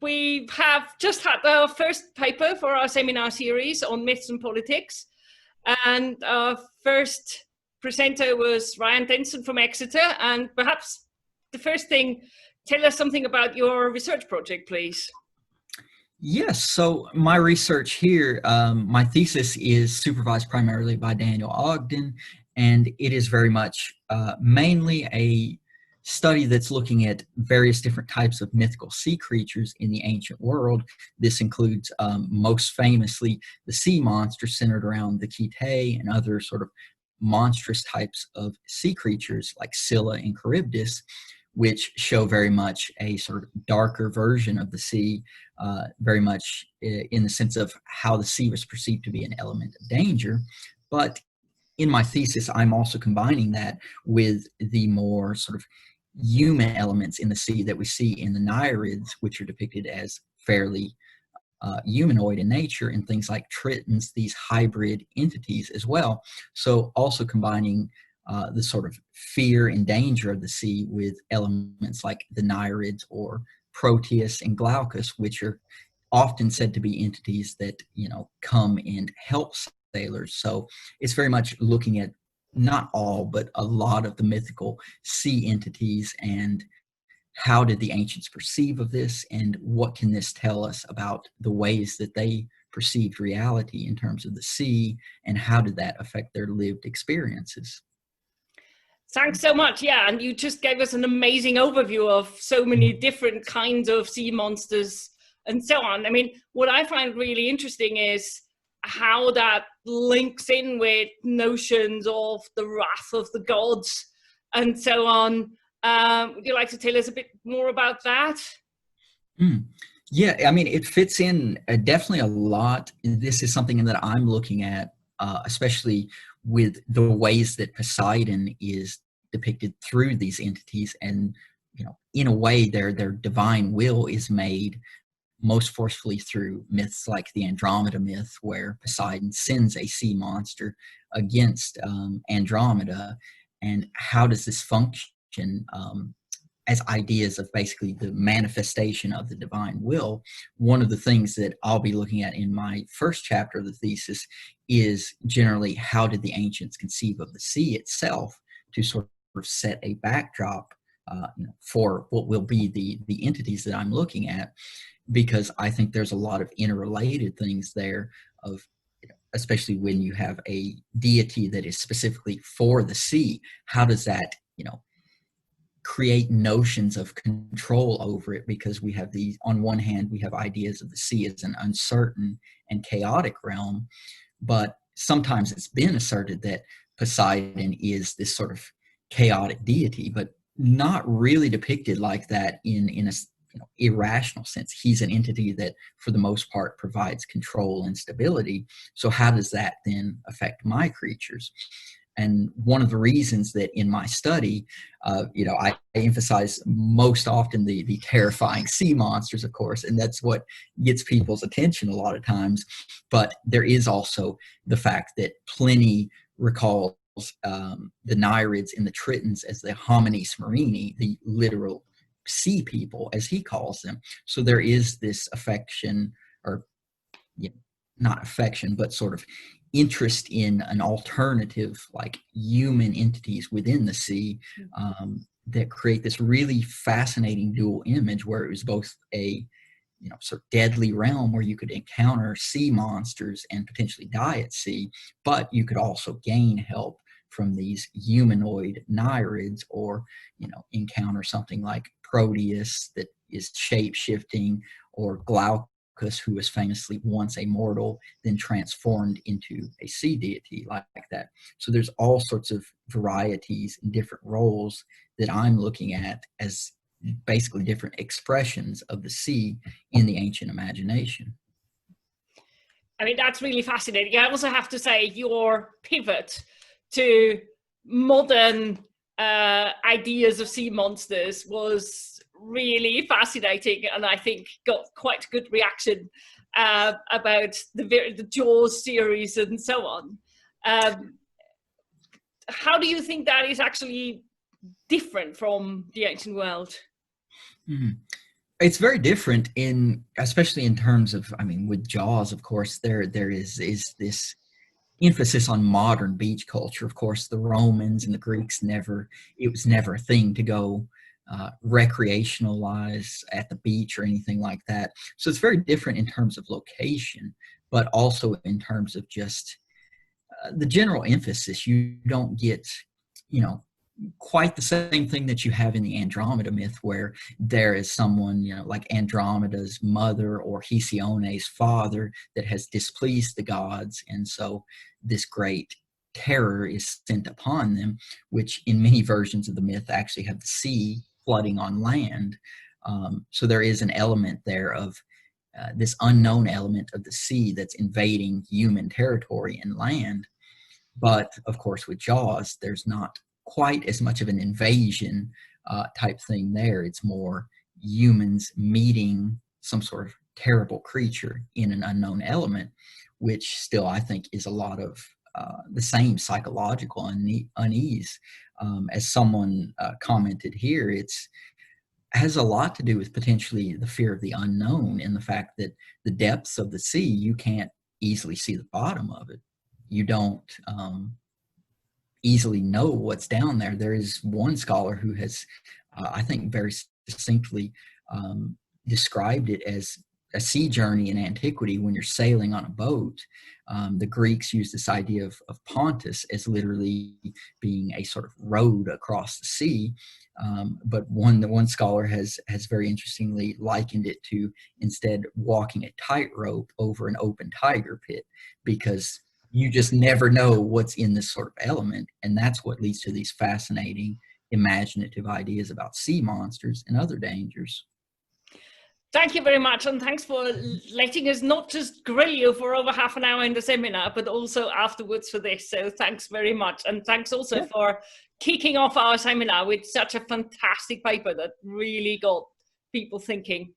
we have just had our first paper for our seminar series on myths and politics. And our first presenter was Ryan Denson from Exeter. And perhaps the first thing, tell us something about your research project, please. Yes, so my research here, my thesis is supervised primarily by Daniel Ogden, and it is very much mainly a study that's looking at various different types of mythical sea creatures in the ancient world. This includes most famously the sea monster centered around the Kitae and other sort of monstrous types of sea creatures like Scylla and Charybdis, which show very much a sort of darker version of the sea, very much in the sense of how the sea was perceived to be an element of danger. But in my thesis, I'm also combining that with the more sort of human elements in the sea that we see in the Nereids, which are depicted as fairly humanoid in nature, and things like Tritons, these hybrid entities as well. So also combining the sort of fear and danger of the sea with elements like the Nereids or Proteus and Glaucus, which are often said to be entities that, come and help sailors. So it's very much looking at not all, but a lot of the mythical sea entities, and how did the ancients perceive of this, and what can this tell us about the ways that they perceived reality in terms of the sea, and how did that affect their lived experiences? Thanks so much. Yeah, and you just gave us an amazing overview of so many different kinds of sea monsters and so on. I mean, what I find really interesting is how that links in with notions of the wrath of the gods and so on. Would you like to tell us a bit more about that? Yeah, I mean, it fits in definitely a lot. This is something that I'm looking at, especially with the ways that Poseidon is depicted through these entities. And, in a way, their divine will is made most forcefully through myths like the Andromeda myth, where Poseidon sends a sea monster against Andromeda. And how does this function as ideas of basically the manifestation of the divine will? One of the things that I'll be looking at in my first chapter of the thesis is generally how did the ancients conceive of the sea itself to sort of set a backdrop for what will be the entities that I'm looking at, because I think there's a lot of interrelated things there of, especially when you have a deity that is specifically for the sea, how does that, create notions of control over it? Because we have these, on one hand, we have ideas of the sea as an uncertain and chaotic realm, but sometimes it's been asserted that Poseidon is this sort of chaotic deity, but not really depicted like that in a irrational sense. He's an entity that, for the most part, provides control and stability. So how does that then affect my creatures? And one of the reasons that in my study, I emphasize most often the terrifying sea monsters, of course, and that's what gets people's attention a lot of times. But there is also the fact that Pliny recalls the Nereids and the Tritons as the homines marini, the literal sea people, as he calls them. So there is this affection, or not affection, but sort of interest in an alternative, like human entities within the sea, that create this really fascinating dual image, where it was both a sort of deadly realm where you could encounter sea monsters and potentially die at sea, but you could also gain help from these humanoid Nereids, or encounter something like Proteus that is shape-shifting, or Glaucus, who was famously once a mortal, then transformed into a sea deity like that. So there's all sorts of varieties and different roles that I'm looking at as basically different expressions of the sea in the ancient imagination. I mean, that's really fascinating. I also have to say, your pivot to modern ideas of sea monsters was really fascinating, and I think got quite a good reaction about the Jaws series and so on. How do you think that is actually different from the ancient world? Mm-hmm. It's very different in, especially in terms of, I mean, with Jaws, of course, there is this emphasis on modern beach culture. Of course, the Romans and the Greeks never, it was never a thing to go recreationalize at the beach or anything like that. So it's very different in terms of location, but also in terms of just the general emphasis. You don't get, you know, quite the same thing that you have in the Andromeda myth, where there is someone, you know, like Andromeda's mother or Hesione's father that has displeased the gods, and so this great terror is sent upon them, which in many versions of the myth actually have the sea flooding on land. So there is an element there of this unknown element of the sea that's invading human territory and land. But of course, with Jaws, there's not quite as much of an invasion type thing there. It's more humans meeting some sort of terrible creature in an unknown element, which still I think is a lot of the same psychological unease. As someone commented here, it's has a lot to do with potentially the fear of the unknown and the fact that the depths of the sea, you can't easily see the bottom of it. You don't easily know what's down there. There is one scholar who has, I think, very distinctly described it as a sea journey in antiquity when you're sailing on a boat. The Greeks used this idea of Pontus as literally being a sort of road across the sea. But one scholar has very interestingly likened it to instead walking a tightrope over an open tiger pit, because you just never know what's in this sort of element. And that's what leads to these fascinating, imaginative ideas about sea monsters and other dangers. Thank you very much, and thanks for letting us not just grill you for over half an hour in the seminar, but also afterwards for this. So thanks very much, and thanks also for kicking off our seminar with such a fantastic paper that really got people thinking.